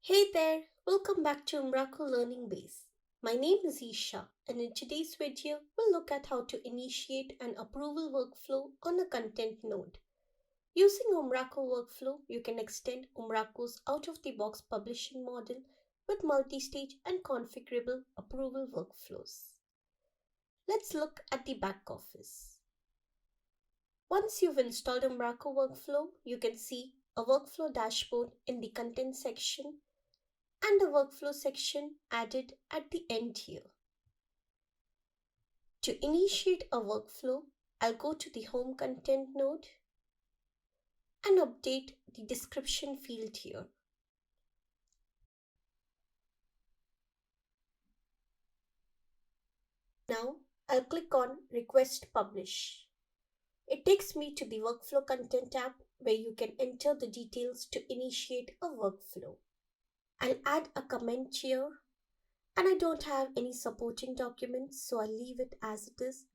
Hey there, welcome back to Umbraco Learning Base. My name is Isha, and in today's video, we'll look at how to initiate an approval workflow on a content node. Using Umbraco Workflow, you can extend Umbraco's out-of-the-box publishing model with multi-stage and configurable approval workflows. Let's look at the back office. Once you've installed Umbraco Workflow, you can see a workflow dashboard in the content section and a workflow section added at the end here. To initiate a workflow, I'll go to the Home Content node and update the description field here. Now, I'll click on Request Publish. It takes me to the Workflow Content tab where you can enter the details to initiate a workflow. I'll add a comment here, and I don't have any supporting documents, so I'll leave it as it is.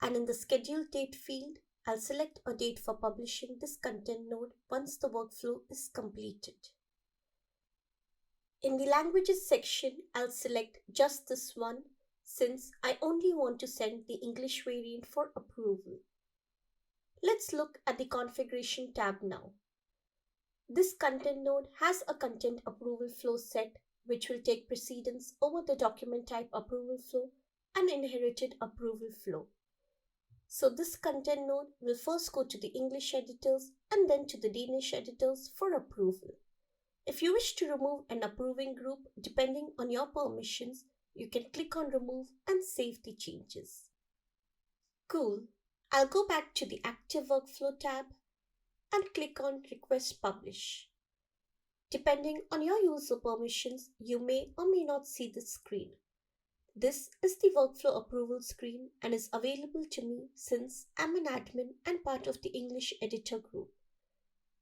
And in the schedule date field, I'll select a date for publishing this content node once the workflow is completed. In the languages section, I'll select just this one since I only want to send the English variant for approval. Let's look at the configuration tab now. This content node has a content approval flow set which will take precedence over the document type approval flow and inherited approval flow. So this content node will first go to the English editors and then to the Danish editors for approval. If you wish to remove an approving group depending on your permissions, you can click on remove and save the changes. Cool. I'll go back to the active workflow tab and click on Request Publish. Depending on your user permissions, you may or may not see this screen. This is the workflow approval screen and is available to me since I'm an admin and part of the English editor group.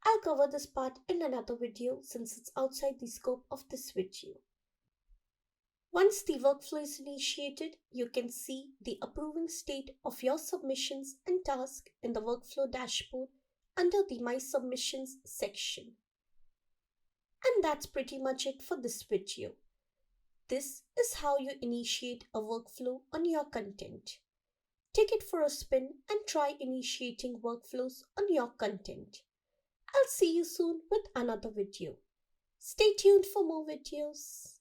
I'll cover this part in another video since it's outside the scope of this video. Once the workflow is initiated, you can see the approving state of your submissions and tasks in the workflow dashboard under the My Submissions section. And that's pretty much it for this video. This is how you initiate a workflow on your content. Take it for a spin and try initiating workflows on your content. I'll see you soon with another video. Stay tuned for more videos.